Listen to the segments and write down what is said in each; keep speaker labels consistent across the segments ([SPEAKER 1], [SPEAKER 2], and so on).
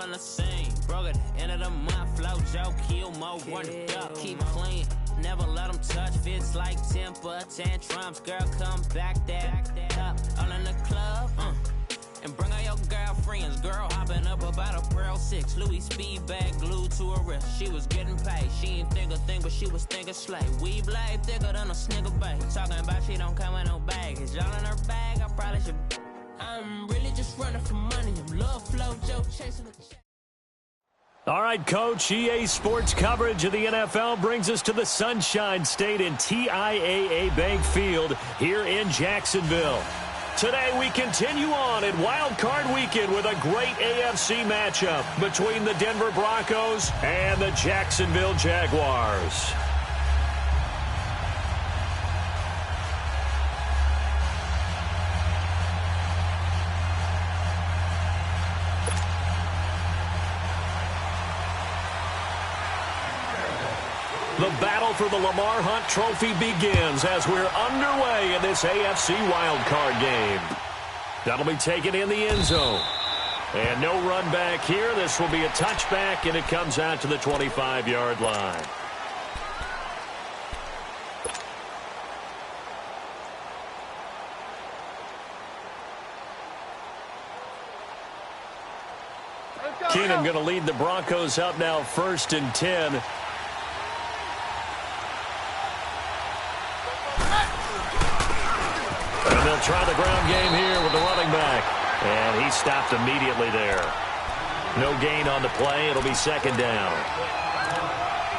[SPEAKER 1] on the scene. Broke at the end of the month, flow, Joe, kill, mo, run the duck, keep clean. Never let them touch, fits like temper tantrums. Girl, come back that up, all in the club, and bring all your girlfriends. Girl hopping up about a Pearl 6, Louis speed bag glued to her wrist. She was getting paid, she ain't think a thing, but she was thinking slay. We blade thicker than a Snicker bag. Talking about she don't come with no baggage. Y'all in her bag, I probably should. I'm really just running for money. I'm love flow, Joe chasing the check.
[SPEAKER 2] All right, Coach, EA Sports coverage of the NFL brings us to the Sunshine State in TIAA Bank Field here in Jacksonville. Today we continue on in Wild Card Weekend with a great AFC matchup between the Denver Broncos and the Jacksonville Jaguars. The battle for the Lamar Hunt Trophy begins as we're underway in this AFC wildcard game. That'll be taken in the end zone. And no run back here. This will be a touchback, and it comes out to the 25-yard line. Keenum going to lead the Broncos up now 1st and 10. They'll try the ground game here with the running back. And he stopped immediately there. No gain on the play. It'll be 2nd down.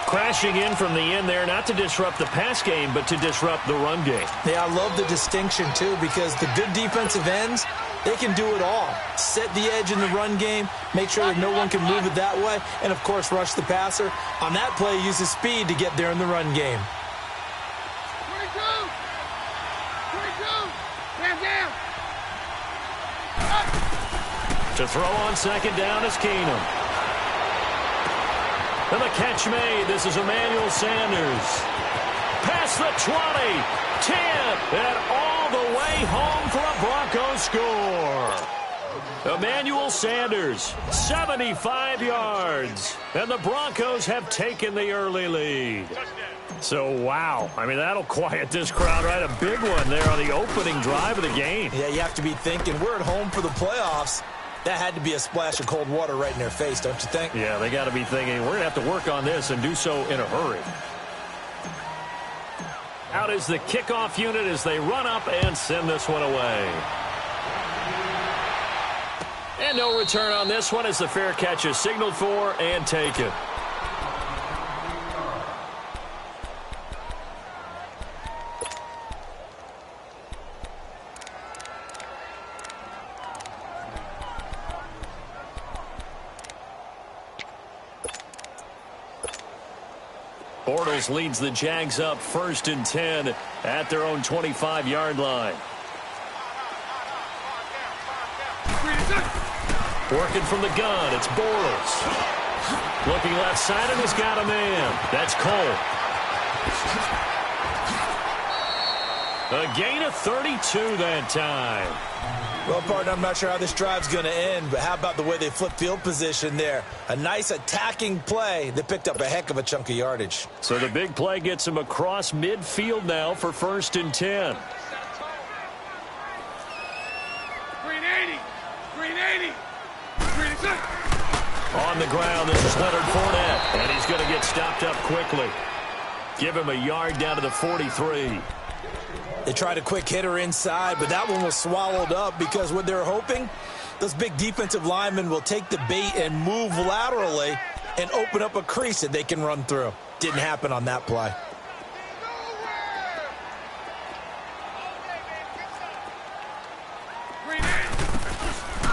[SPEAKER 2] Crashing in from the end there, not to disrupt the pass game, but to disrupt the run game.
[SPEAKER 3] Yeah, I love the distinction, too, because the good defensive ends, they can do it all. Set the edge in the run game, make sure that no one can move it that way, and, of course, rush the passer. On that play, use his speed to get there in the run game.
[SPEAKER 2] To throw on 2nd down is Keenum. And the catch made. This is Emmanuel Sanders. Past the 20, 10, and all the way home for a Broncos score. Emmanuel Sanders, 75 yards. And the Broncos have taken the early lead. So, wow. I mean, that'll quiet this crowd, right? A big one there on the opening drive of the game.
[SPEAKER 3] Yeah, you have to be thinking, we're at home for the playoffs. That had to be a splash of cold water right in their face, don't you think?
[SPEAKER 2] Yeah, they got to be thinking, we're going to have to work on this and do so in a hurry. Out is the kickoff unit as they run up and send this one away. And no return on this one as the fair catch is signaled for and taken. Bortles leads the Jags up 1st and 10 at their own 25-yard line. Working from the gun, it's Bortles. Looking left side, and he's got a man. That's Cole. A gain of 32 that time.
[SPEAKER 3] Well, partner, I'm not sure how this drive's going to end, but how about the way they flip field position there? A nice attacking play that picked up a heck of a chunk of yardage.
[SPEAKER 2] So the big play gets him across midfield now for 1st and 10.
[SPEAKER 4] Green 80. Green 80. Green 80.
[SPEAKER 2] On the ground, this is Leonard Fournette, and he's going to get stopped up quickly. Give him a yard down to the 43.
[SPEAKER 3] They tried a quick hitter inside, but that one was swallowed up because what they're hoping, those big defensive linemen will take the bait and move laterally and open up a crease that they can run through. Didn't happen on that play.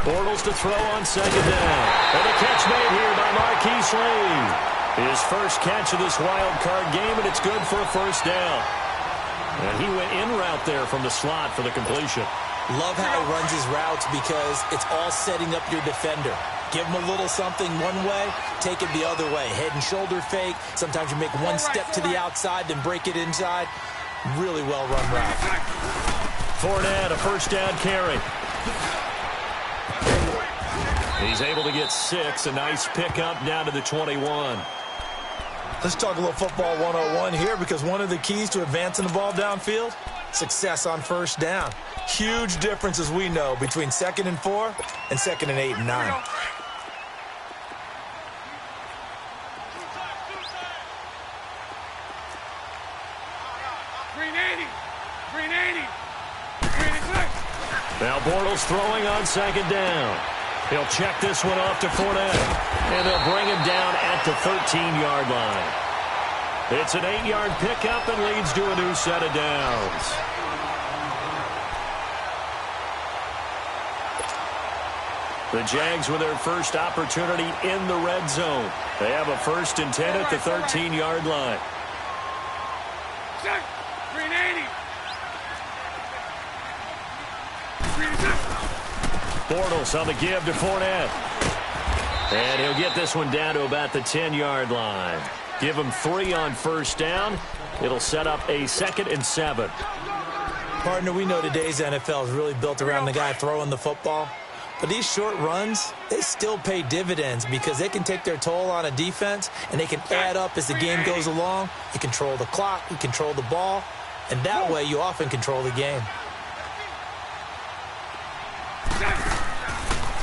[SPEAKER 2] Bortles to throw on 2nd down. And a catch made here by Marquise Lee. His first catch of this wild card game, and it's good for a 1st down. And he went in route there from the slot for the completion.
[SPEAKER 3] Love how he runs his routes because it's all setting up your defender. Give him a little something one way, take it the other way. Head and shoulder fake. Sometimes you make one step to the outside, then break it inside. Really well-run route.
[SPEAKER 2] Fournette, a 1st down carry. He's able to get 6. A nice pickup down to the 21.
[SPEAKER 3] Let's talk a little football 101 here, because one of the keys to advancing the ball downfield, success on first down. Huge difference, as we know, between 2nd and 4 and 2nd and 8 and 9.
[SPEAKER 2] Now Bortles throwing on 2nd down. He'll check this one off to Fournette. And they'll bring him down at the 13-yard line. It's an 8-yard pickup and leads to a new set of downs. The Jags with their first opportunity in the red zone. They have a 1st and 10 at the 13-yard line. Bortles on the give to Fournette. And he'll get this one down to about the 10-yard line. Give him 3 on first down. It'll set up a 2nd and 7.
[SPEAKER 3] Partner, we know today's NFL is really built around the guy throwing the football. But these short runs, they still pay dividends because they can take their toll on a defense, and they can add up as the game goes along. You control the clock, you control the ball, and that way you often control the game.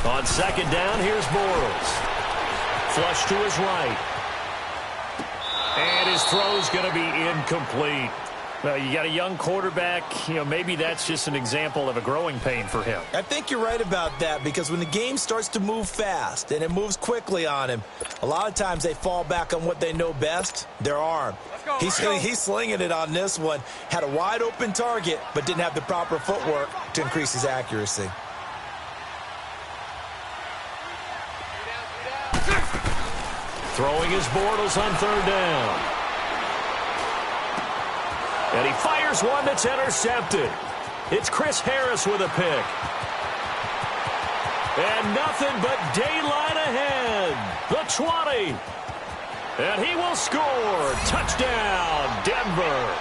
[SPEAKER 2] On 2nd down, here's Bortles. Flush to his right. And his throw's going to be incomplete. Well, you got a young quarterback. Maybe that's just an example of a growing pain for him.
[SPEAKER 3] I think you're right about that, because when the game starts to move fast and it moves quickly on him, a lot of times they fall back on what they know best, their arm. He's slinging it on this one. Had a wide open target, but didn't have the proper footwork to increase his accuracy.
[SPEAKER 2] Throwing his Bortles on 3rd down. And he fires one that's intercepted. It's Chris Harris with a pick. And nothing but daylight ahead. The 20. And he will score. Touchdown, Denver.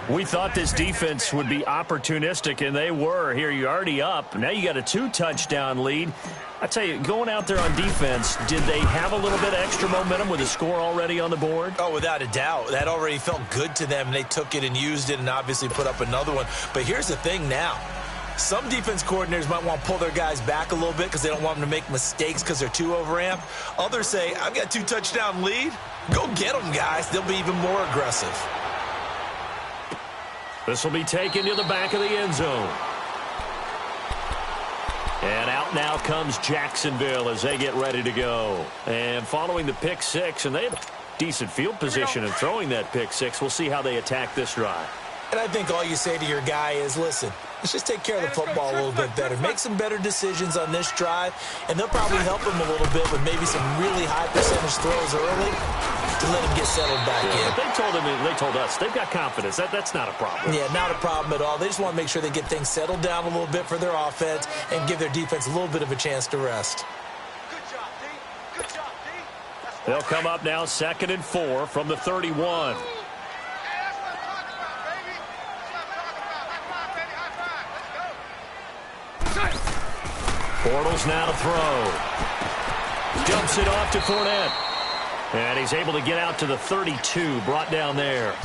[SPEAKER 2] We thought this defense would be opportunistic, and they were. Here, you're already up. Now you got a 2-touchdown lead. I tell you, going out there on defense, did they have a little bit of extra momentum with a score already on the board?
[SPEAKER 3] Oh, without a doubt. That already felt good to them. They took it and used it and obviously put up another one. But here's the thing now. Some defense coordinators might want to pull their guys back a little bit because they don't want them to make mistakes because they're too overamped. Others say, I've got a 2-touchdown lead. Go get them, guys. They'll be even more aggressive.
[SPEAKER 2] This will be taken to the back of the end zone. And out now comes Jacksonville as they get ready to go. And following the pick 6, and they have decent field position in throwing that pick 6. We'll see how they attack this drive.
[SPEAKER 3] And I think all you say to your guy is, listen, let's just take care of the football a little bit better. Make some better decisions on this drive, and they'll probably help him a little bit with maybe some really high percentage throws early to let him get settled back in.
[SPEAKER 2] But they told us they've got confidence. That's not a problem.
[SPEAKER 3] Yeah, not a problem at all. They just want to make sure they get things settled down a little bit for their offense and give their defense a little bit of a chance to rest.
[SPEAKER 4] Good job, D. Good job, D.
[SPEAKER 2] They'll come up now 2nd and 4 from the 31. Bortles now to throw. Dumps it off to Fournette. And he's able to get out to the 32, brought down there.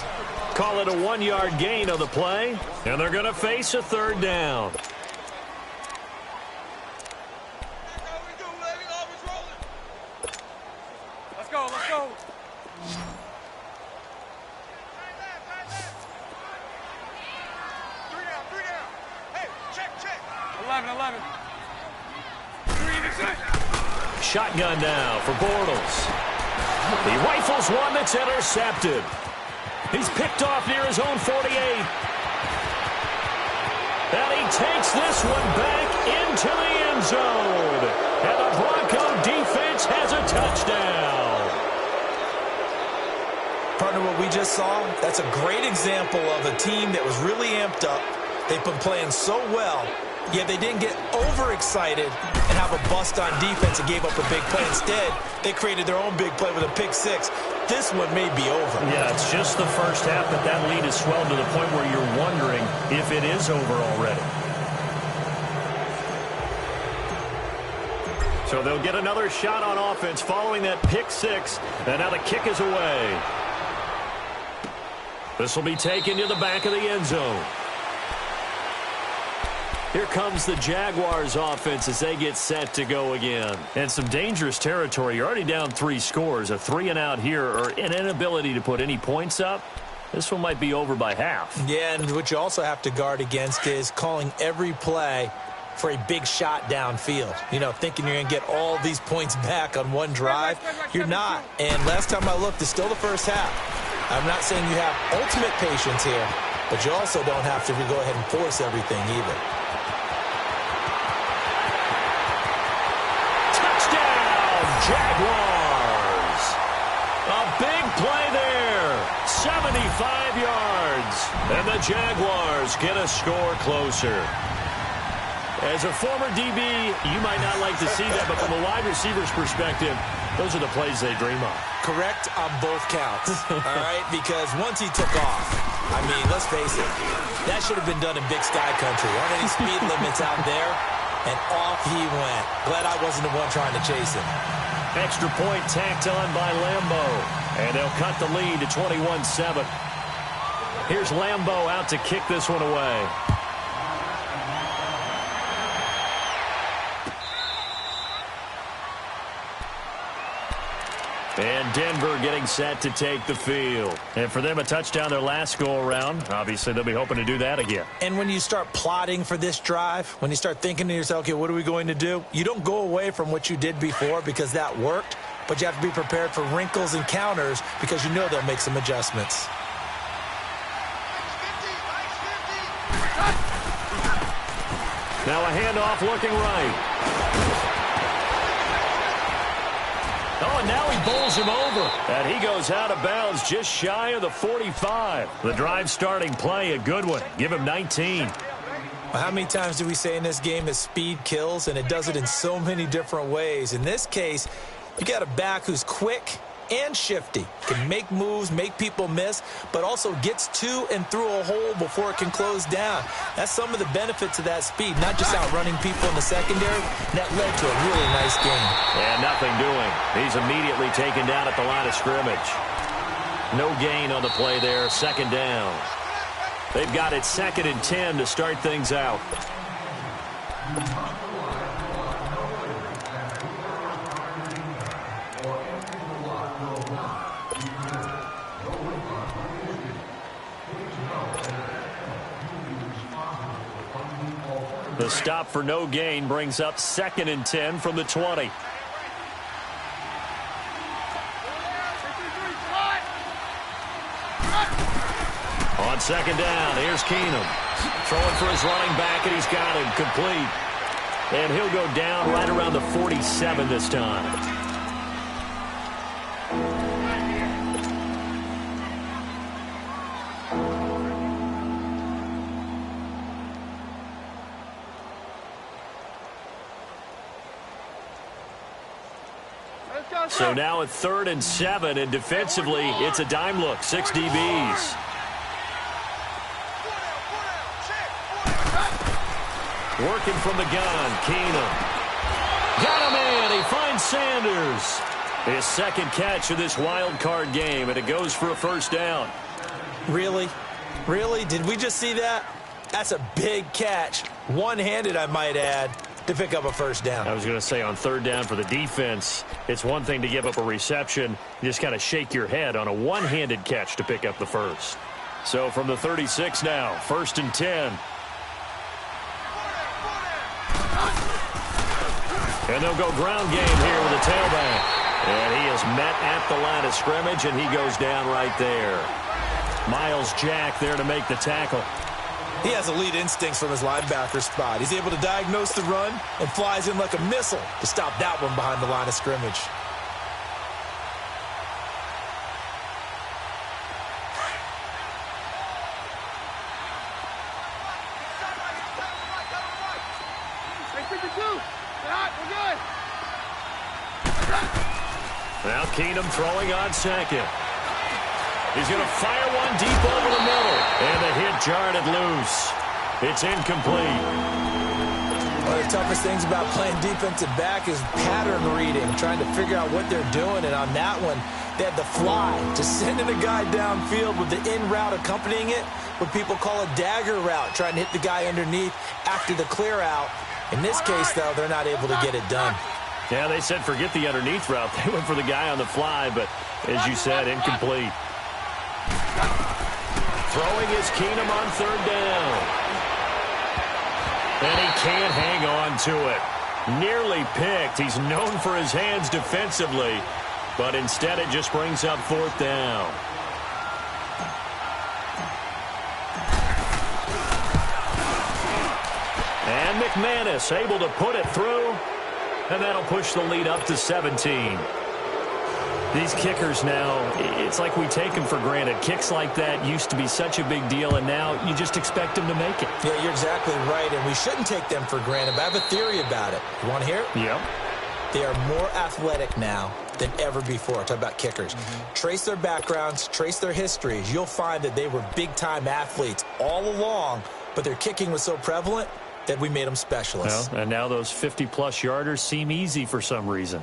[SPEAKER 2] Call it a 1-yard gain on the play, and they're going to face a 3rd down.
[SPEAKER 4] Let's go, let's go. Three down. Hey, check. 11.
[SPEAKER 2] Shotgun now for Bortles. He rifles one that's intercepted. He's picked off near his own 48. And he takes this one back into the end zone. And the Bronco defense has a touchdown.
[SPEAKER 3] Partner, what we just saw, that's a great example of a team that was really amped up. They've been playing so well, yet they didn't get overexcited and have a bust on defense and gave up a big play. Instead, they created their own big play with a pick 6. This one may be over.
[SPEAKER 2] Yeah, it's just the first half, but that lead has swelled to the point where you're wondering if it is over already. So they'll get another shot on offense following that pick six. And now the kick is away. This will be taken to the back of the end zone. Here comes the Jaguars offense as they get set to go again. And some dangerous territory. You're already down 3 scores. A 3-and-out here or an inability to put any points up. This one might be over by half.
[SPEAKER 3] Yeah, and what you also have to guard against is calling every play for a big shot downfield. You know, thinking you're going to get all these points back on one drive. You're not. And last time I looked, it's still the first half. I'm not saying you have ultimate patience here, but you also don't have to go ahead and force everything either.
[SPEAKER 2] Jaguars. A big play there. 75 yards. And the Jaguars get a score closer. As a former DB, you might not like to see that, but from a wide receiver's perspective, those are the plays they dream of.
[SPEAKER 3] Correct on both counts, all right? Because once he took off, I mean, let's face it, that should have been done in Big Sky Country. Aren't any speed limits out there? And off he went. Glad I wasn't the one trying to chase him.
[SPEAKER 2] Extra point tacked on by Lambo. And they'll cut the lead to 21-7. Here's Lambo out to kick this one away. And Denver getting set to take the field. And for them, a touchdown their last go-around. Obviously, they'll be hoping to do that again.
[SPEAKER 3] And when you start plotting for this drive, when you start thinking to yourself, okay, what are we going to do? You don't go away from what you did before because that worked, but you have to be prepared for wrinkles and counters because you know they'll make some adjustments.
[SPEAKER 2] Now a handoff looking right. Oh, and now he bowls him over. And he goes out of bounds just shy of the 45. The drive starting play, a good one. Give him 19.
[SPEAKER 3] Well, how many times do we say in this game that speed kills, and it does it in so many different ways? In this case, you got a back who's quick and shifty, can make moves, make people miss, but also gets to and through a hole before it can close down. That's some of the benefits of that speed, not just outrunning people in the secondary. That led to a really nice game.
[SPEAKER 2] And nothing doing. He's immediately taken down at the line of scrimmage. No gain on the play there, second down. They've got it 2nd and 10 to start things out. The stop for no gain brings up 2nd and 10 from the 20. On 2nd down, here's Keenum. Throwing for his running back, and he's got him complete. And he'll go down right around the 47 this time. So now at 3rd and 7, and defensively, it's a dime look, 6 DBs. Working from the gun, Keenum. Got him in, he finds Sanders. His 2nd catch of this wild card game, and it goes for a first down.
[SPEAKER 3] Really? Really? Did we just see that? That's a big catch. One-handed, I might add, to pick up a first down.
[SPEAKER 2] I was going to say on 3rd down for the defense, it's one thing to give up a reception. You just kind of shake your head on a one-handed catch to pick up the first. So from the 36 now, 1st and 10. And they'll go ground game here with a tailback. And he is met at the line of scrimmage, and he goes down right there. Miles Jack there to make the tackle.
[SPEAKER 3] He has elite instincts from his linebacker spot. He's able to diagnose the run and flies in like a missile to stop that one behind the line of scrimmage.
[SPEAKER 2] Now Keenum throwing on 2nd. He's going to fire one deep over the middle. And the hit jarred it loose. It's incomplete.
[SPEAKER 3] Well, One of the toughest things about playing defensive back is pattern reading, trying to figure out what they're doing. And on that one, they had the fly, just sending a guy downfield with the in route accompanying it, what people call a dagger route, trying to hit the guy underneath after the clear out. In this case, though, they're not able to get it done.
[SPEAKER 2] Yeah, they said forget the underneath route. They went for the guy on the fly, but as you said, incomplete. Throwing is Keenum on third down. And he can't hang on to it. Nearly picked. He's known for his hands defensively, but instead it just brings up fourth down. And McManus able to put it through, and that'll push the lead up to 17. These kickers now, it's like we take them for granted. Kicks like that used to be such a big deal, and now you just expect them to make it.
[SPEAKER 3] Yeah, you're exactly right, and we shouldn't take them for granted, but I have a theory about it. You want to hear it?
[SPEAKER 2] Yep.
[SPEAKER 3] They are more athletic now than ever before. Talk about kickers. Trace their backgrounds, trace their histories. You'll find that they were big-time athletes all along, but their kicking was so prevalent that we made them specialists.
[SPEAKER 2] Well, and now those 50-plus yarders seem easy for some reason.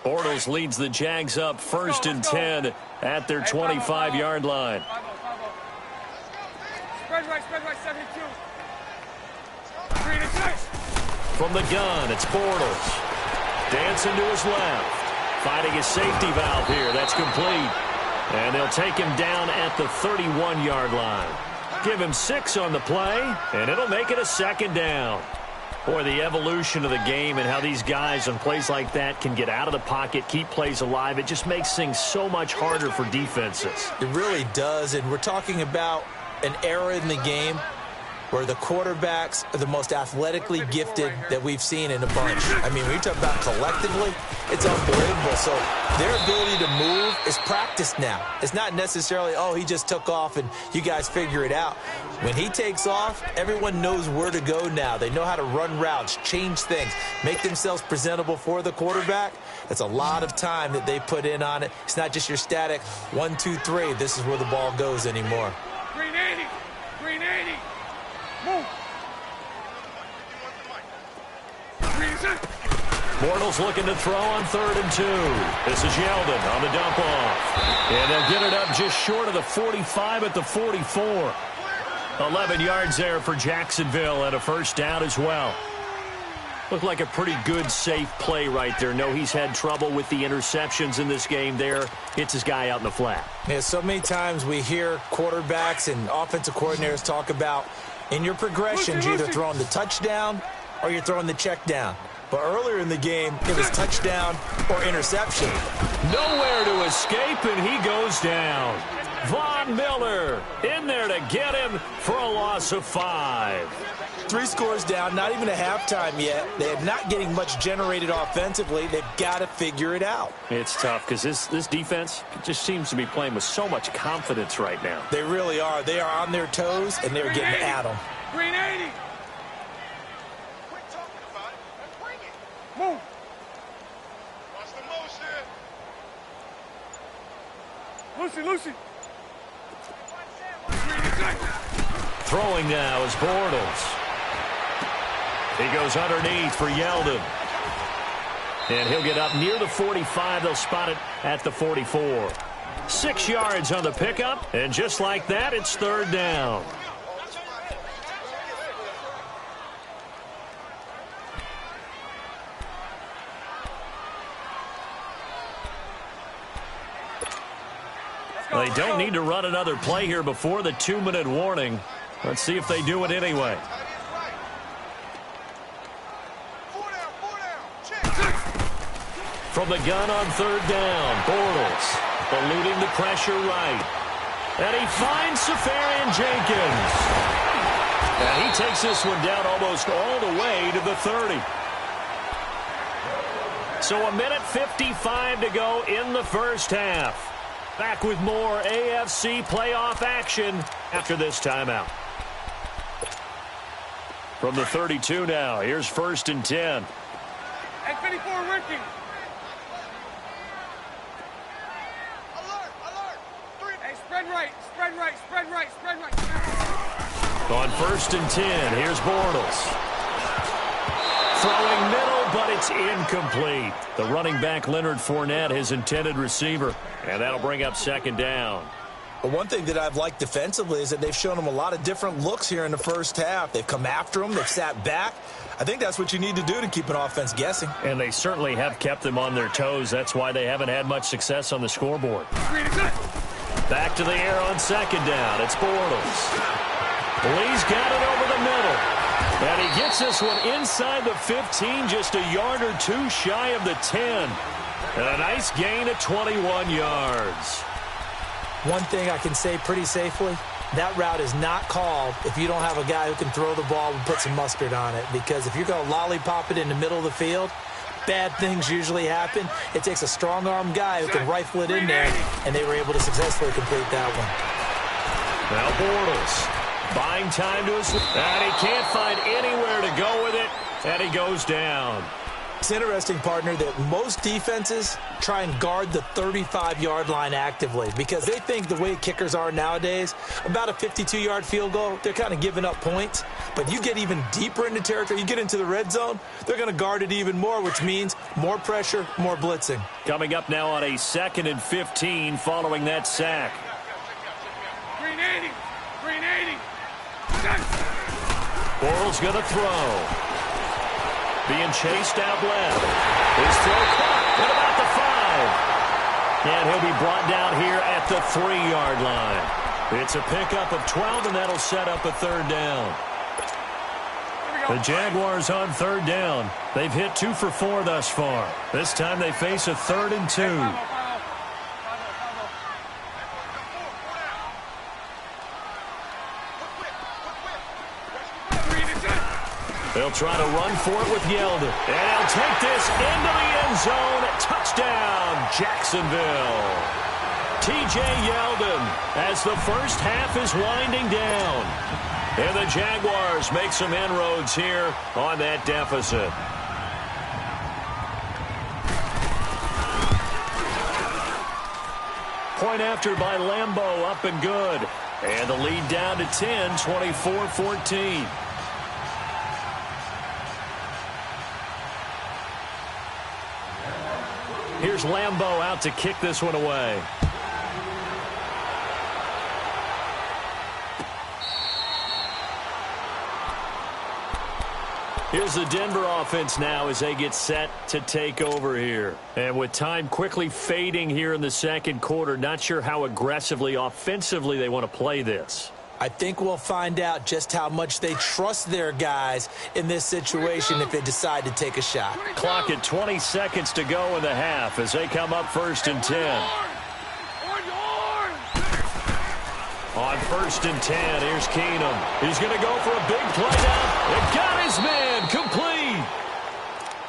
[SPEAKER 2] Bortles leads the Jags up 1st and 10 at their 25-yard line.
[SPEAKER 4] Spread right, 72. 3 to 6.
[SPEAKER 2] From the gun, it's Bortles. Dancing to his left. Finding his safety valve here. That's complete. And they'll take him down at the 31-yard line. Give him 6 on the play, and it'll make it a 2nd down. Boy, the evolution of the game and how these guys on plays like that can get out of the pocket, keep plays alive, it just makes things so much harder for defenses.
[SPEAKER 3] It really does, and we're talking about an era in the game where the quarterbacks are the most athletically gifted that we've seen in a bunch. I mean, when you talk about collectively, it's unbelievable. So their ability to move is practiced now. It's not necessarily, oh, he just took off and you guys figure it out. When he takes off, everyone knows where to go now. They know how to run routes, change things, make themselves presentable for the quarterback. That's a lot of time that they put in on it. It's not just your static 1, 2, 3. This is where the ball goes anymore.
[SPEAKER 4] 380. 380. Move.
[SPEAKER 2] Bortles looking to throw on 3rd and 2. This is Yeldon on the dump off. And they'll get it up just short of the 45 at the 44. 11 yards there for Jacksonville and a 1st down as well. Looked like a pretty good, safe play right there. No, he's had trouble with the interceptions in this game there. Hits his guy out in the flat.
[SPEAKER 3] Yeah, so many times we hear quarterbacks and offensive coordinators talk about in your progressions, you're either throwing the touchdown or you're throwing the check down. But earlier in the game, it was touchdown or interception.
[SPEAKER 2] Nowhere to escape, and he goes down. Von Miller in there to get him for a loss of 5.
[SPEAKER 3] 3 scores down, not even a halftime yet. They're not getting much generated offensively. They've got to figure it out.
[SPEAKER 2] It's tough because this defense just seems to be playing with so much confidence right now.
[SPEAKER 3] They really are. They are on their toes, and they're getting at them.
[SPEAKER 4] 380. Quit talking about it. Let's bring it. Move. Watch the motion. Lucy.
[SPEAKER 2] Throwing now is Bortles. He goes underneath for Yeldon. And he'll get up near the 45. They'll spot it at the 44. 6 yards on the pickup. And just like that, it's 3rd down. They don't need to run another play here before the 2-minute warning. Let's see if they do it anyway. From the gun on 3rd down, Bortles eluding the pressure right. And he finds Safarian Jenkins. And he takes this one down almost all the way to the 30. So 1:55 to go in the 1st half. Back with more AFC playoff action after this timeout. From the 32 now, here's 1st and 10.
[SPEAKER 4] At 54 working. Alert. Hey, spread right.
[SPEAKER 2] On 1st and 10, here's Bortles. Throwing middle, but it's incomplete. The running back, Leonard Fournette, his intended receiver. And that'll bring up 2nd down.
[SPEAKER 3] But one thing that I've liked defensively is that they've shown them a lot of different looks here in the first half. They've come after them. They've sat back. I think that's what you need to do to keep an offense guessing.
[SPEAKER 2] And they certainly have kept them on their toes. That's why they haven't had much success on the scoreboard. Back to the air on 2nd down. It's Bortles. Lee's got it over the middle. And he gets this one inside the 15, just a yard or two shy of the 10. And a nice gain of 21 yards.
[SPEAKER 3] One thing I can say pretty safely, that route is not called if you don't have a guy who can throw the ball and put some mustard on it. Because if you're going to lollipop it in the middle of the field, bad things usually happen. It takes a strong-arm guy who can rifle it in there, and they were able to successfully complete that one.
[SPEAKER 2] Now Bortles buying time to his... And he can't find anywhere to go with it, and he goes down.
[SPEAKER 3] It's interesting, partner, that most defenses try and guard the 35-yard line actively because they think the way kickers are nowadays, about a 52-yard field goal, they're kind of giving up points. But you get even deeper into territory, you get into the red zone, they're going to guard it even more, which means more pressure, more blitzing.
[SPEAKER 2] Coming up now on a 2nd and 15 following that sack.
[SPEAKER 4] 380.
[SPEAKER 2] Bortles going to throw. Being chased out left. His throw caught at about the 5. And he'll be brought down here at the 3-yard line. It's a pickup of 12, and that'll set up a 3rd down. The Jaguars on 3rd down. They've hit 2 for 4 thus far. This time they face a 3rd and 2. They'll try to run for it with Yeldon. And he'll take this into the end zone. Touchdown, Jacksonville. T.J. Yeldon as the first half is winding down. And the Jaguars make some inroads here on that deficit. Point after by Lambeau, up and good. And the lead down to 10, 24-14. Here's Lambeau out to kick this one away. Here's the Denver offense now as they get set to take over here. And with time quickly fading here in the 2nd quarter, not sure how aggressively, offensively they want to play this.
[SPEAKER 3] I think we'll find out just how much they trust their guys in this situation if they decide to take a shot.
[SPEAKER 2] Clock at 20 seconds to go in the half as they come up 1st and 10. On 1st and 10, here's Keenum. He's going to go for a big play down. And got his man complete.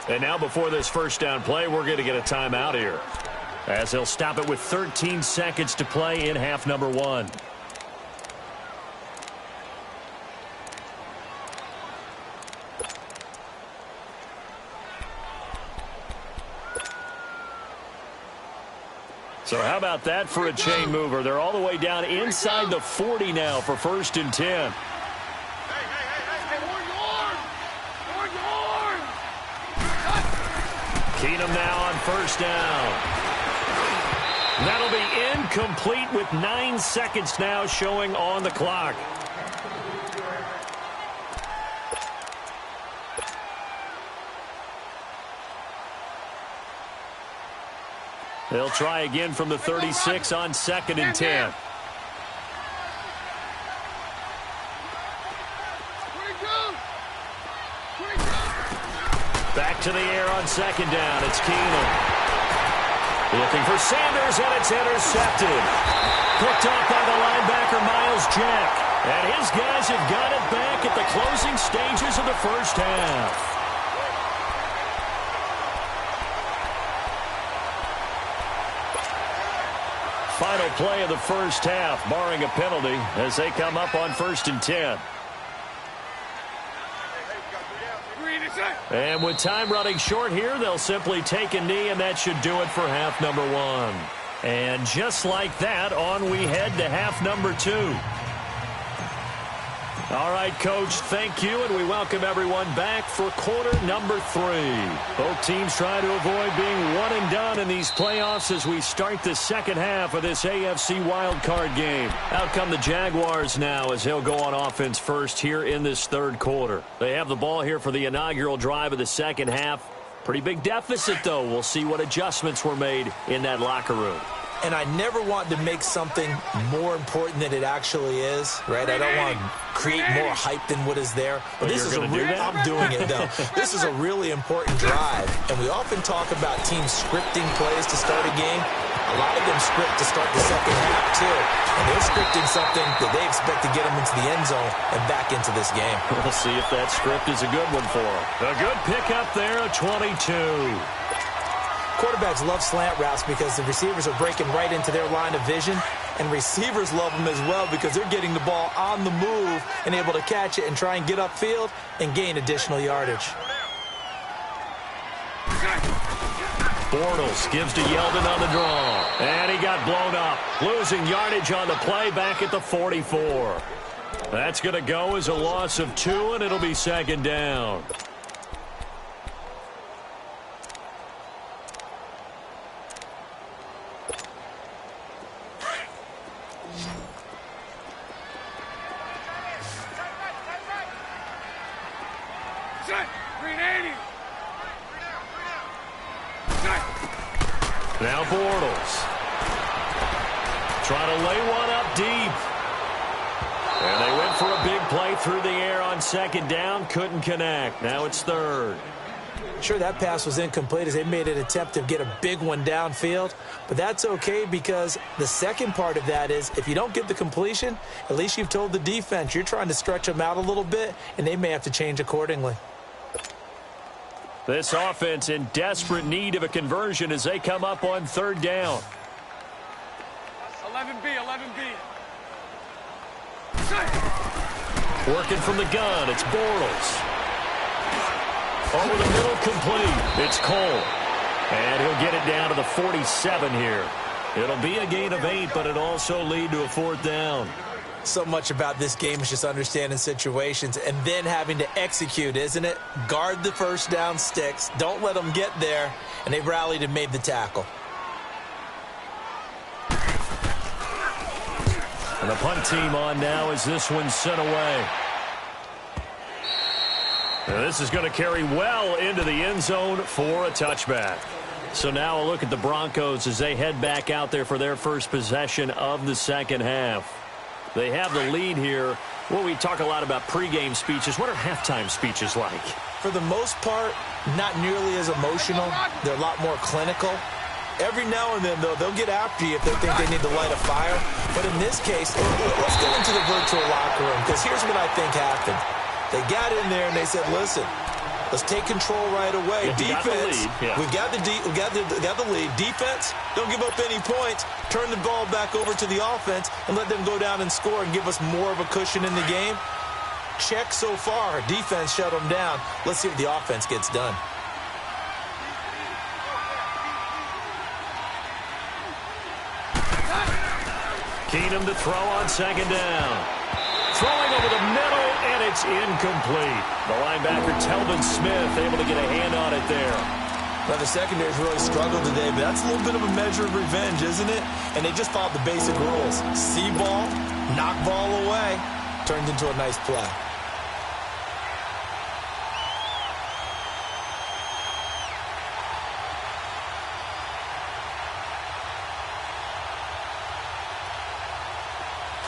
[SPEAKER 2] And now before this 1st down play, we're going to get a timeout here, as they'll stop it with 13 seconds to play in half number 1. So how about that for a chain mover? They're all the way down inside the 40 now for 1st and 10. Keenum now on 1st down. That'll be incomplete with 9 seconds now showing on the clock. They'll try again from the 36 on 2nd and 10. Back to the air on 2nd down. It's Keenum. Looking for Sanders, and it's intercepted. Picked off by the linebacker, Miles Jack. And his guys have got it back at the closing stages of the 1st half. Final play of the 1st half, barring a penalty, as they come up on 1st and 10. And with time running short here, they'll simply take a knee, and that should do it for half number 1. And just like that, on we head to half number 2. All right, Coach, thank you, and we welcome everyone back for quarter number 3. Both teams trying to avoid being one and done in these playoffs as we start the second half of this AFC wildcard game. Out come the Jaguars now as they'll go on offense first here in this third quarter. They have the ball here for the inaugural drive of the second half. Pretty big deficit, though. We'll see what adjustments were made in that locker room.
[SPEAKER 3] And I never want to make something more important than it actually is, right? I don't want to create more hype than what is there. But this is I'm doing it, though. This is a really important drive. And we often talk about teams scripting plays to start a game. A lot of them script to start the second half, too. And they're scripting something that they expect to get them into the end zone and back into this game.
[SPEAKER 2] We'll see if that script is a good one for them. A good pickup there, a 22.
[SPEAKER 3] Quarterbacks love slant routes because the receivers are breaking right into their line of vision, and receivers love them as well because they're getting the ball on the move and able to catch it and try and get upfield and gain additional yardage.
[SPEAKER 2] Bortles gives to Yeldon on the draw, and he got blown up, losing yardage on the play back at the 44. That's going to go as a loss of 2, and it'll be second down. Now Bortles trying to lay one up deep. And they went for a big play through the air on second down. Couldn't connect. Now it's third.
[SPEAKER 3] Sure, that pass was incomplete as they made an attempt to get a big one downfield. But that's okay because the second part of that is if you don't get the completion, at least you've told the defense you're trying to stretch them out a little bit, and they may have to change accordingly.
[SPEAKER 2] This offense in desperate need of a conversion as they come up on third down.
[SPEAKER 4] 11B.
[SPEAKER 2] Working from the gun, it's Bortles. Over the middle, complete. It's Cole. And he'll get it down to the 47 here. It'll be a gain of 8, but it'll also lead to a fourth down.
[SPEAKER 3] So much about this game is just understanding situations and then having to execute, isn't it? Guard the first down sticks. Don't let them get there. And they rallied and made the tackle.
[SPEAKER 2] And the punt team on now as this one's sent away. Now this is going to carry well into the end zone for a touchback. So now a look at the Broncos as they head back out there for their first possession of the second half. They have the lead here. Well, we talk a lot about pregame speeches. What are halftime speeches like?
[SPEAKER 3] For the most part, not nearly as emotional. They're a lot more clinical. Every now and then, though, they'll get after you if they think they need to light a fire. But in this case, let's go into the virtual locker room because here's what I think happened. They got in there and they said, listen, let's take control right away. Defense, we've got the lead. Defense, don't give up any points. Turn the ball back over to the offense and let them go down and score and give us more of a cushion in the game. Check so far. Defense shut them down. Let's see what the offense gets done.
[SPEAKER 2] Keenum to throw on second down. Throwing over the middle, and it's incomplete. The linebacker, Telvin Smith, able to get a hand on it there.
[SPEAKER 3] Well, the secondary's really struggled today, but that's a little bit of a measure of revenge, isn't it? And they just followed the basic rules. See ball, knock ball away. Turned into a nice play.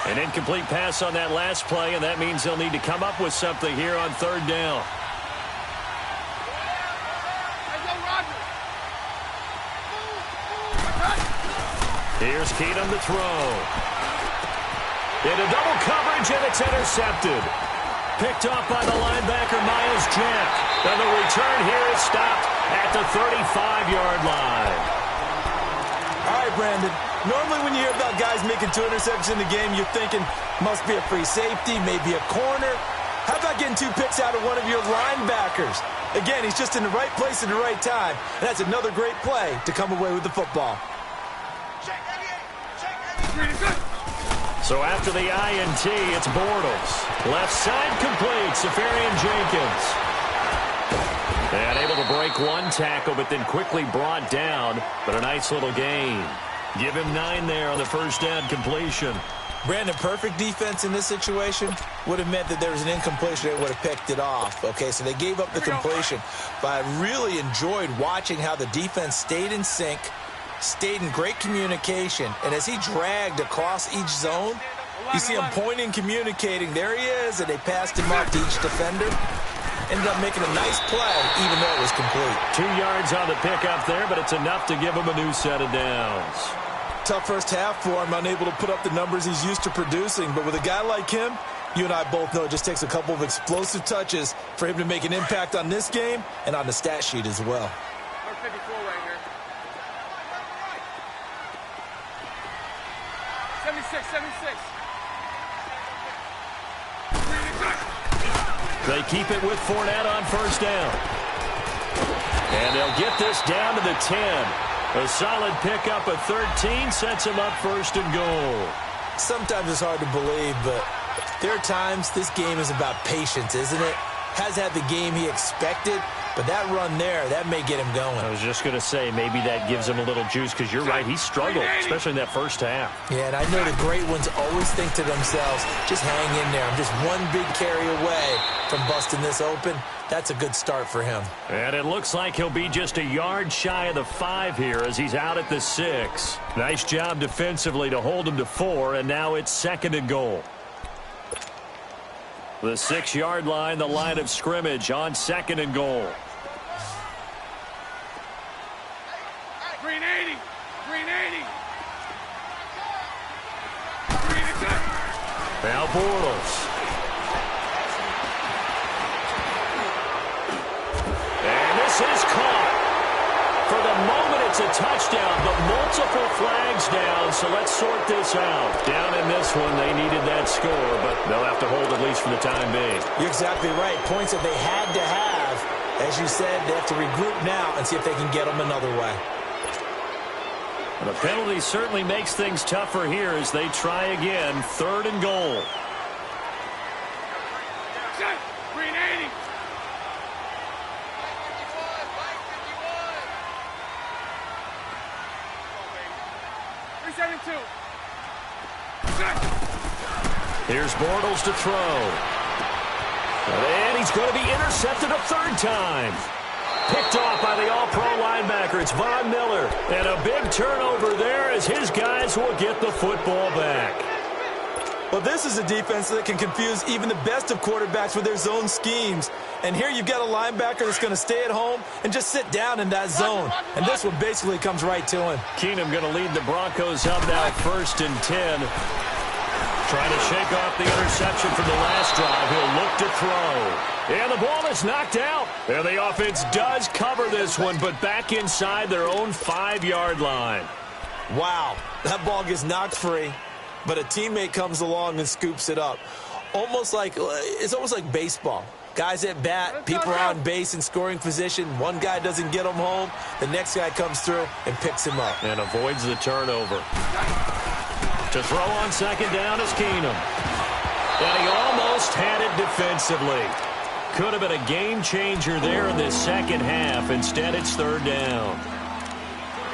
[SPEAKER 2] An incomplete pass on that last play, and that means they'll need to come up with something here on third down. Here's Keenum to throw. Into double coverage, and it's intercepted. Picked off by the linebacker, Miles Jack. And the return here is stopped at the 35-yard line.
[SPEAKER 3] All right, Brandon. Normally when you hear about guys making 2 interceptions in the game, you're thinking must be a free safety, maybe a corner. How about getting 2 picks out of one of your linebackers? Again, he's just in the right place at the right time. And that's another great play to come away with the football.
[SPEAKER 2] So after the INT, it's Bortles. Left side complete, Safarian-Jenkins. And able to break one tackle, but then quickly brought down. But a nice little gain. Give him 9 there on the first down completion.
[SPEAKER 3] Brandon, perfect defense in this situation would have meant that there was an incompletion. They would have picked it off. Okay, so they gave up the completion. But I really enjoyed watching how the defense stayed in sync, stayed in great communication. And as he dragged across each zone, you see him pointing, communicating. There he is, and they passed him off to each defender. Ended up making a nice play, even though it was complete.
[SPEAKER 2] 2 yards on the pickup there, but it's enough to give him a new set of downs.
[SPEAKER 3] Tough first half for him, unable to put up the numbers he's used to producing. But with a guy like him, you and I both know it just takes a couple of explosive touches for him to make an impact on this game and on the stat sheet as well.
[SPEAKER 4] Number 54 right here. 76, 76.
[SPEAKER 2] They keep it with Fournette on first down. And they'll get this down to the 10. A solid pickup of 13 sets him up first and goal.
[SPEAKER 3] Sometimes it's hard to believe, but there are times this game is about patience, isn't it? Has had the game he expected, but that run there, that may get him going.
[SPEAKER 2] I was just going to say, maybe that gives him a little juice, because you're right, he struggled, especially in that first half.
[SPEAKER 3] Yeah, and I know the great ones always think to themselves, just hang in there. I'm just one big carry away from busting this open. That's a good start for him.
[SPEAKER 2] And it looks like he'll be just a yard shy of the 5 here as he's out at the 6. Nice job defensively to hold him to 4, and now it's second and goal. The 6-yard line, the line of scrimmage on second and goal.
[SPEAKER 4] Green 80. Green 80.
[SPEAKER 2] Now Bortles. And this is caught. For the moment, it's a touchdown, but multiple flags down, so let's sort this out. Down in this one, they needed that score, but they'll have to hold at least for the time being.
[SPEAKER 3] You're exactly right. Points that they had to have. As you said, they have to regroup now and see if they can get them another way.
[SPEAKER 2] The penalty certainly makes things tougher here as they try again. Third and goal.
[SPEAKER 4] Green 80.
[SPEAKER 2] Here's Bortles to throw. And he's going to be intercepted a third time. Picked off by the all-pro linebacker. It's Von Miller. And a big turnover there as his guys will get the football back.
[SPEAKER 3] Well, this is a defense that can confuse even the best of quarterbacks with their zone schemes. And here you've got a linebacker that's going to stay at home and just sit down in that zone. And this one basically comes right to him.
[SPEAKER 2] Keenum going to lead the Broncos up now first and 10. Trying to shake off the interception from the last drive. He'll look to throw. And the ball is knocked out. And the offense does cover this one, but back inside their own 5-yard line.
[SPEAKER 3] Wow, that ball gets knocked free, but a teammate comes along and scoops it up. It's almost like baseball. Guys at bat, people are on base in scoring position. One guy doesn't get him home. The next guy comes through and picks him up.
[SPEAKER 2] And avoids the turnover. To throw on second down is Keenum. And he almost had it defensively. Could have been a game changer there in this second half. Instead, it's third down.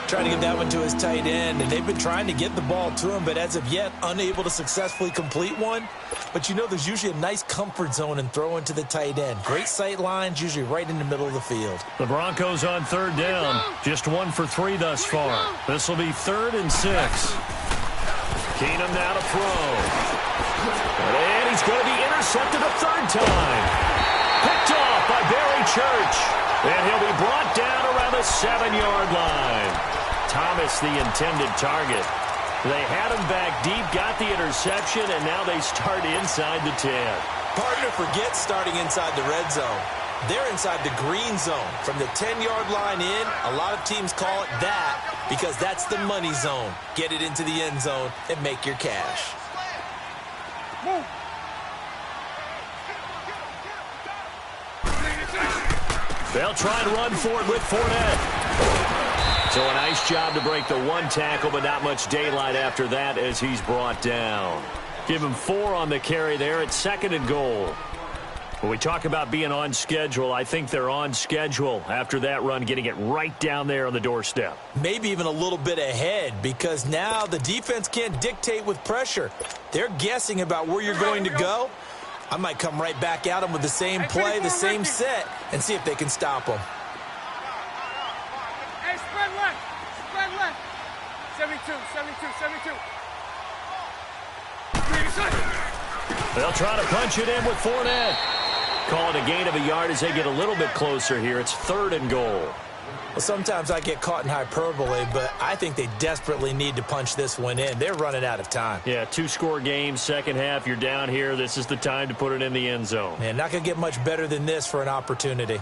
[SPEAKER 3] Trying to get that one to his tight end, and they've been trying to get the ball to him, but as of yet, unable to successfully complete one. But you know, there's usually a nice comfort zone in throwing to the tight end. Great sight lines, usually right in the middle of the field.
[SPEAKER 2] The Broncos on third down. Just 1 for 3 thus far. This will be 3rd and 6. Keenum now to throw. And he's going to be intercepted a third time. Picked off by Barry Church. And he'll be brought down around the 7-yard line. Thomas, the intended target. They had him back deep, got the interception, and now they start inside the 10.
[SPEAKER 3] Partner forgets starting inside the red zone. They're inside the green zone. From the 10-yard line in, a lot of teams call it that because that's the money zone. Get it into the end zone and make your cash.
[SPEAKER 2] They'll try and run for it with Fournette. So a nice job to break the one tackle, but not much daylight after that as he's brought down. Give him 4 on the carry there at 2nd and goal. When we talk about being on schedule, I think they're on schedule after that run, getting it right down there on the doorstep.
[SPEAKER 3] Maybe even a little bit ahead, because now the defense can't dictate with pressure. They're guessing about where you're going to go. I might come right back at them with the same play, the same set, and see if they can stop them.
[SPEAKER 4] Hey, spread left. Spread left. 72, 72, 72.
[SPEAKER 2] They'll try to punch it in with Fournette. Call it a gain of a yard as they get a little bit closer here. It's 3rd and goal.
[SPEAKER 3] Well, sometimes I get caught in hyperbole, but I think they desperately need to punch this one in. They're running out of time.
[SPEAKER 2] Yeah, 2-score game, second half. You're down here. This is the time to put it in the end zone.
[SPEAKER 3] Man, not going to get much better than this for an opportunity.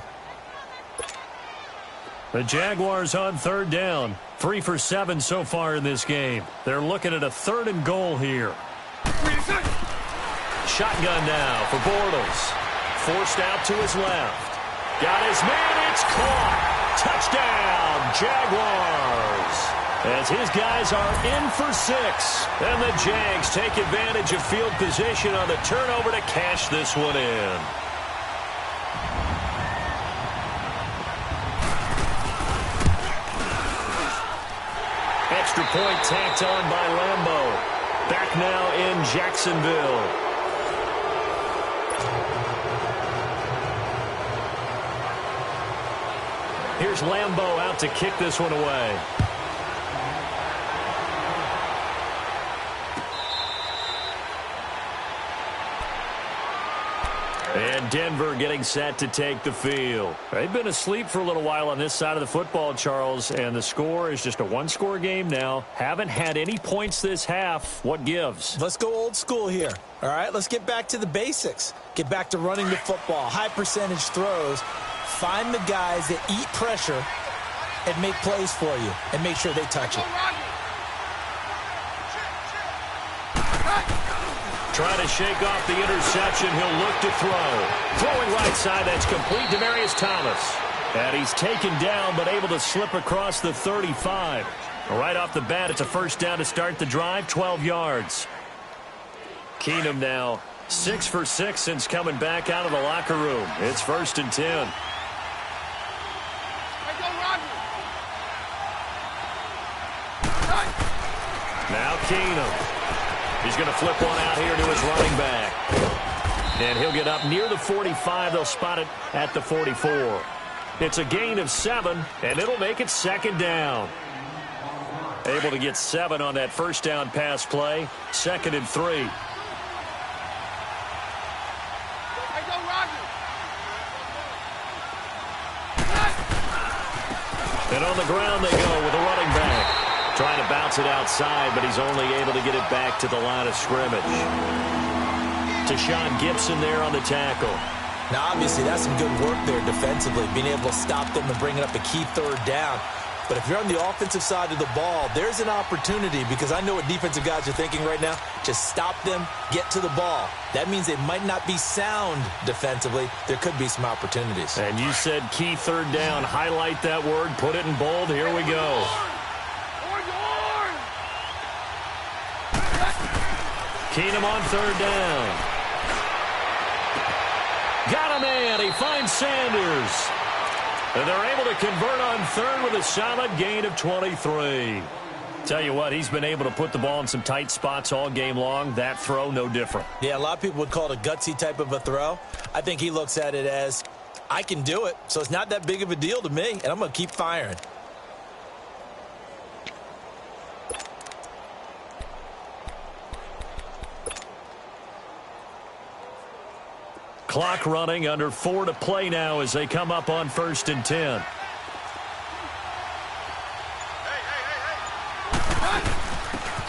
[SPEAKER 2] The Jaguars on 3rd down. 3 for 7 so far in this game. They're looking at a 3rd and goal here. Shotgun now for Bortles. Forced out to his left. Got his man. It's caught. Touchdown, Jaguars. As his guys are in for 6. And the Jags take advantage of field position on the turnover to cash this one in. Extra point tacked on by Lambeau. Back now in Jacksonville. Here's Lambeau out to kick this one away. And Denver getting set to take the field. They've been asleep for a little while on this side of the football, Charles, and the score is just a 1-score game now. Haven't had any points this half. What gives?
[SPEAKER 3] Let's go old school here. All right, let's get back to the basics. Get back to running the football, high percentage throws. Find the guys that eat pressure and make plays for you and make sure they touch it.
[SPEAKER 2] Trying to shake off the interception. He'll look to throw. Throwing right side. That's complete to Demaryius Thomas. And he's taken down but able to slip across the 35. Right off the bat, it's a 1st down to start the drive, 12 yards. Keenum now 6 for 6 since coming back out of the locker room. It's 1st and 10. Now Keenum. He's going to flip one out here to his running back. And he'll get up near the 45. They'll spot it at the 44. It's a gain of 7, and it'll make it 2nd down. Able to get 7 on that 1st down pass play. 2nd and 3. And on the ground they go with a running back. Trying to bounce it outside, but he's only able to get it back to the line of scrimmage. Tashawn Gibson there on the tackle.
[SPEAKER 3] Now, obviously, that's some good work there defensively, being able to stop them and bringing up a key 3rd down. But if you're on the offensive side of the ball, there's an opportunity, because I know what defensive guys are thinking right now. Just stop them, get to the ball. That means they might not be sound defensively. There could be some opportunities.
[SPEAKER 2] And you said key 3rd down. Highlight that word. Put it in bold. Here we go. Keenum on 3rd down. Got a man. He finds Sanders. And they're able to convert on 3rd with a solid gain of 23. Tell you what, he's been able to put the ball in some tight spots all game long. That throw, no different.
[SPEAKER 3] Yeah, a lot of people would call it a gutsy type of a throw. I think he looks at it as, I can do it, so it's not that big of a deal to me, and I'm going to keep firing.
[SPEAKER 2] Clock running, under 4 to play now as they come up on 1st and 10.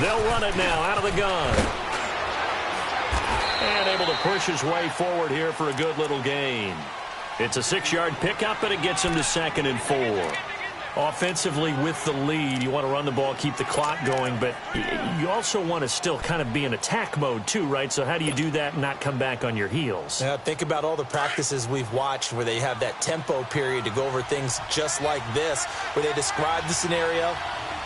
[SPEAKER 2] They'll run it now out of the gun. And able to push his way forward here for a good little gain. It's a 6-yard pickup, and it gets him to 2nd and 4. Offensively with the lead, you want to run the ball, keep the clock going, but you also want to still kind of be in attack mode too, right? So how do you do that and not come back on your heels?
[SPEAKER 3] Yeah, think about all the practices we've watched where they have that tempo period to go over things just like this, where they describe the scenario,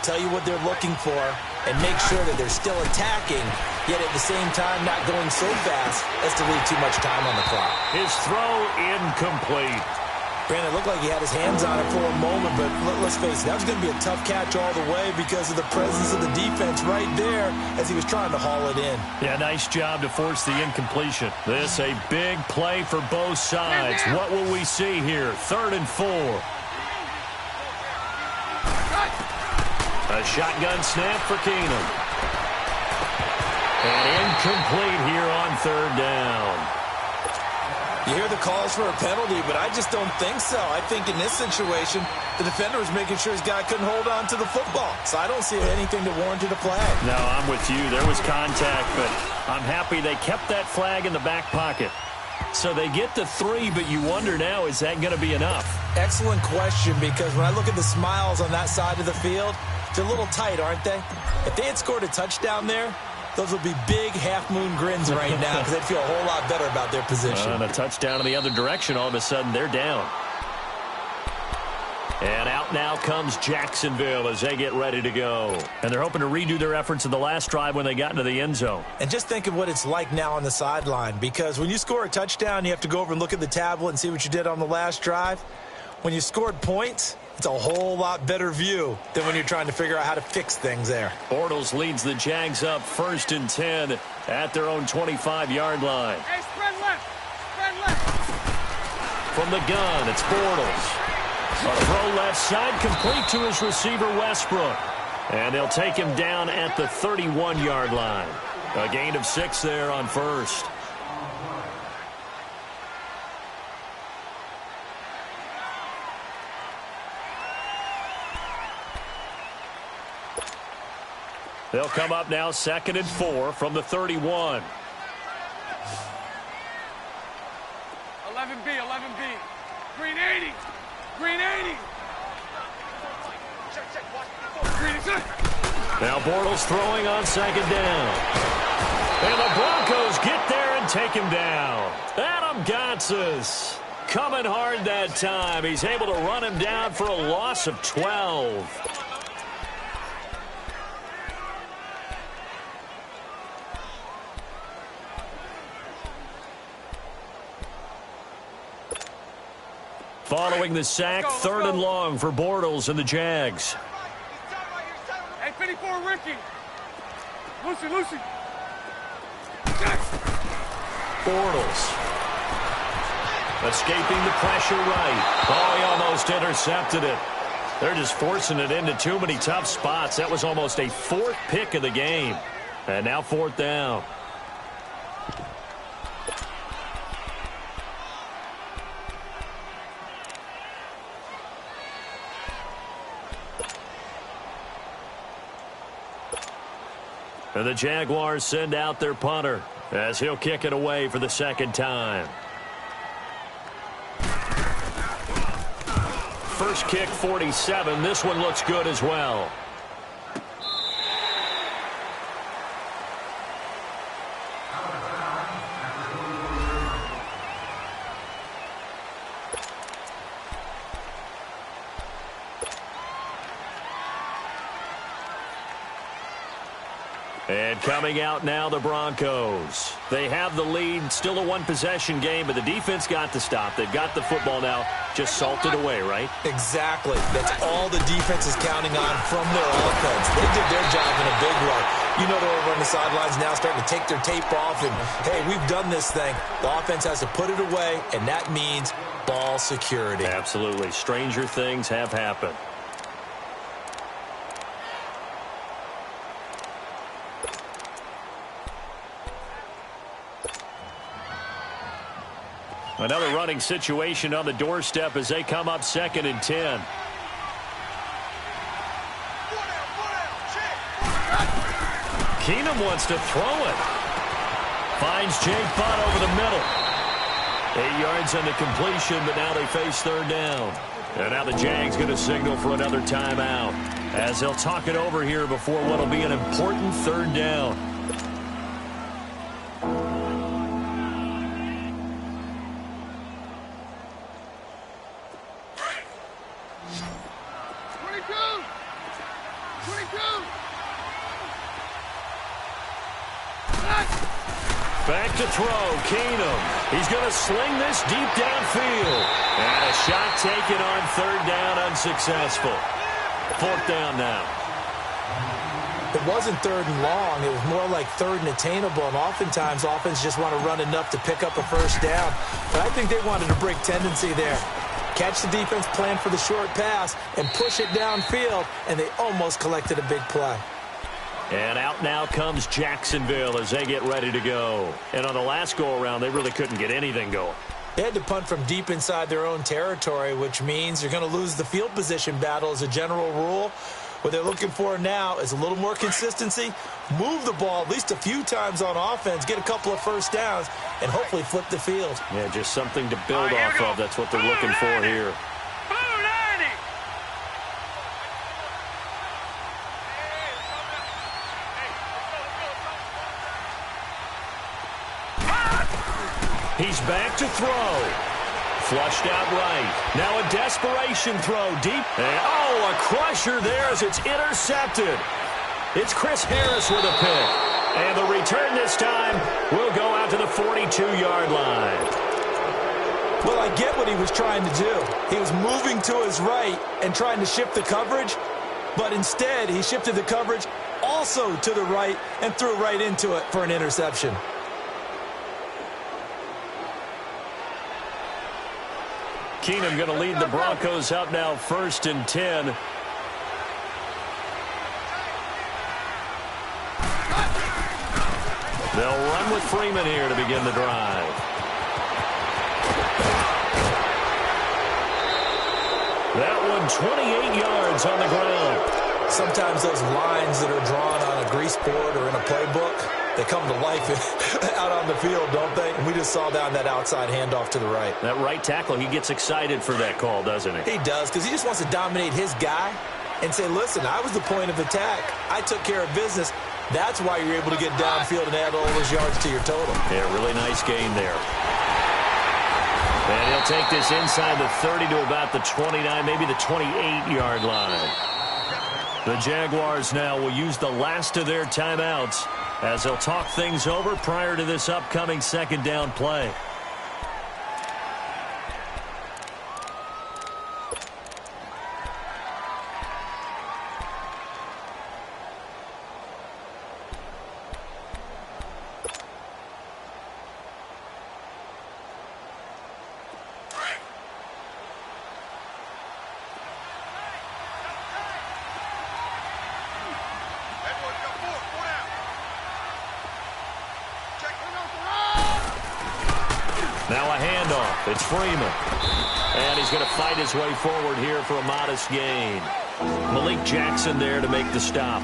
[SPEAKER 3] tell you what they're looking for, and make sure that they're still attacking, yet at the same time not going so fast as to leave too much time on the clock.
[SPEAKER 2] His throw incomplete.
[SPEAKER 3] Brandon, it looked like he had his hands on it for a moment, but let's face it, that was going to be a tough catch all the way because of the presence of the defense right there as he was trying to haul it in.
[SPEAKER 2] Yeah, nice job to force the incompletion. This a big play for both sides. What will we see here? 3rd and 4. A shotgun snap for Keenum. And incomplete here on 3rd down.
[SPEAKER 3] You hear the calls for a penalty, but I just don't think so. I think in this situation, the defender was making sure his guy couldn't hold on to the football. So I don't see anything to warrant a flag.
[SPEAKER 2] No, I'm with you. There was contact, but I'm happy they kept that flag in the back pocket. So they get to 3, but you wonder now, is that going to be enough?
[SPEAKER 3] Excellent question, because when I look at the smiles on that side of the field, they're a little tight, aren't they? If they had scored a touchdown there, those would be big half-moon grins right now because they'd feel a whole lot better about their position.
[SPEAKER 2] And a touchdown in the other direction, all of a sudden they're down. And out now comes Jacksonville as they get ready to go. And they're hoping to redo their efforts in the last drive when they got into the end zone.
[SPEAKER 3] And just think of what it's like now on the sideline, because when you score a touchdown, you have to go over and look at the tablet and see what you did on the last drive. When you scored points, it's a whole lot better view than when you're trying to figure out how to fix things there.
[SPEAKER 2] Bortles leads the Jags up 1st and 10 at their own 25-yard line.
[SPEAKER 4] Hey, spread left. Spread left.
[SPEAKER 2] From the gun, it's Bortles. A throw left side, complete to his receiver, Westbrook. And they'll take him down at the 31-yard line. A gain of 6 there on 1st. They'll come up now 2nd and 4 from the 31.
[SPEAKER 4] 11B, 11B. Green 80. Green 80. Green is good.
[SPEAKER 2] Now Bortles throwing on 2nd down. And the Broncos get there and take him down. Adam Gotsis coming hard that time. He's able to run him down for a loss of 12. Following the sack, 3rd and long for Bortles and the Jags.
[SPEAKER 4] Hey, 54, Ricky. Lucy.
[SPEAKER 2] Bortles. Escaping the pressure right. Oh, he almost intercepted it. They're just forcing it into too many tough spots. That was almost a 4th pick of the game. And now 4th down. And the Jaguars send out their punter as he'll kick it away for the 2nd time. First kick, 47. This one looks good as well. And coming out now, the Broncos. They have the lead, still a one-possession game, but the defense got to stop. They've got the football now, just salted away, right?
[SPEAKER 3] Exactly. That's all the defense is counting on from their offense. They did their job in a big way. You know they're over on the sidelines now starting to take their tape off, and, hey, we've done this thing. The offense has to put it away, and that means ball security.
[SPEAKER 2] Absolutely. Stranger things have happened. Another running situation on the doorstep as they come up 2nd and 10. Keenum wants to throw it. Finds Jake Butt over the middle. 8 yards on the completion, but now they face 3rd down. And now the Jags going to signal for another timeout as they'll talk it over here before what will be an important 3rd down. Back to throw, Keenum. He's going to sling this deep downfield. And a shot taken on third down, unsuccessful. Fourth down now.
[SPEAKER 3] It wasn't third and long. It was more like third and attainable, and oftentimes offense just want to run enough to pick up a first down. But I think they wanted to break tendency there. Catch the defense, plan for the short pass, and push it downfield, and they almost collected a big play.
[SPEAKER 2] And out now comes Jacksonville as they get ready to go. And on the last go-around, they really couldn't get anything going.
[SPEAKER 3] They had to punt from deep inside their own territory, which means you're going to lose the field position battle as a general rule. What they're looking for now is a little more consistency, move the ball at least a few times on offense, get a couple of first downs, and hopefully flip the field.
[SPEAKER 2] Yeah, just something to build off of. That's what they're looking for here. He's back to throw. Flushed out right. Now a desperation throw deep. And, a crusher there as it's intercepted. It's Chris Harris with a pick. And the return this time will go out to the 42-yard line.
[SPEAKER 3] Well, I get what he was trying to do. He was moving to his right and trying to shift the coverage, but instead he shifted the coverage also to the right and threw right into it for an interception.
[SPEAKER 2] Keenum going to lead the Broncos out now 1st and 10. They'll run with Freeman here to begin the drive. That one 28 yards on the ground.
[SPEAKER 3] Sometimes those lines that are drawn on a grease board or in a playbook, they come to life out on the field, don't they? And we just saw down that outside handoff to the right.
[SPEAKER 2] That right tackle, he gets excited for that call, doesn't he?
[SPEAKER 3] He does, because he just wants to dominate his guy and say, listen, I was the point of attack. I took care of business. That's why you're able to get downfield and add all those yards to your total.
[SPEAKER 2] Yeah, really nice gain there. And he'll take this inside the 30 to about the 29, maybe the 28-yard line. The Jaguars now will use the last of their timeouts as they'll talk things over prior to this upcoming second down play. Now a handoff. It's Freeman. And he's going to fight his way forward here for a modest gain. Malik Jackson there to make the stop.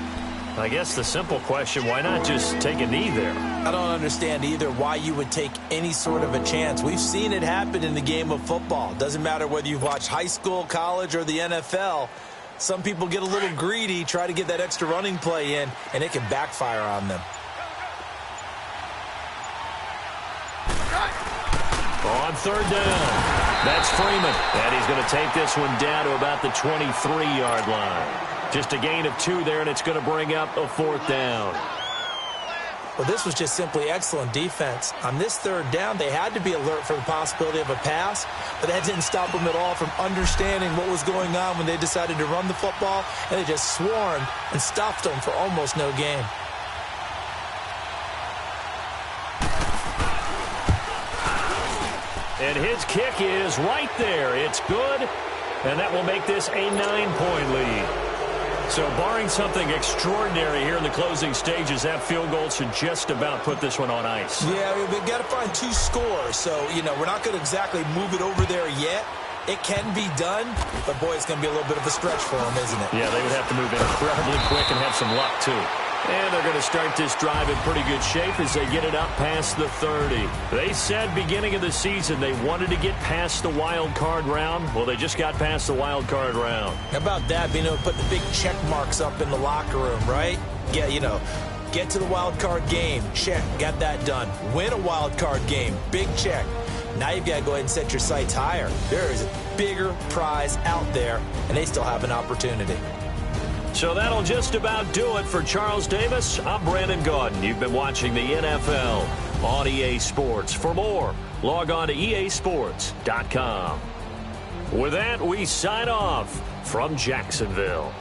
[SPEAKER 2] I guess the simple question, why not just take a knee there?
[SPEAKER 3] I don't understand either why you would take any sort of a chance. We've seen it happen in the game of football. Doesn't matter whether you've watched high school, college, or the NFL. Some people get a little greedy, try to get that extra running play in, and it can backfire on them.
[SPEAKER 2] On third down, that's Freeman. And he's going to take this one down to about the 23-yard line. Just a gain of 2 there, and it's going to bring up a 4th down.
[SPEAKER 3] Well, this was just simply excellent defense. On this third down, they had to be alert for the possibility of a pass, but that didn't stop them at all from understanding what was going on when they decided to run the football, and they just swarmed and stopped them for almost no gain.
[SPEAKER 2] And his kick is right there. It's good, and that will make this a 9-point lead. So barring something extraordinary here in the closing stages, that field goal should just about put this one on ice.
[SPEAKER 3] Yeah, we've got to find 2 scores. So, we're not going to exactly move it over there yet. It can be done, but, boy, it's going to be a little bit of a stretch for them, isn't it?
[SPEAKER 2] Yeah, they would have to move incredibly quick and have some luck, too. And they're going to start this drive in pretty good shape as they get it up past the 30. They said beginning of the season they wanted to get past the wild card round. Well, they just got past the wild card round.
[SPEAKER 3] How about that, being able to put the big check marks up in the locker room, right? Get to the wild card game. Check. Got that done. Win a wild card game. Big check. Now you've got to go ahead and set your sights higher. There is a bigger prize out there, and they still have an opportunity.
[SPEAKER 2] So that'll just about do it for Charles Davis. I'm Brandon Gaudin. You've been watching the NFL on EA Sports. For more, log on to easports.com. With that, we sign off from Jacksonville.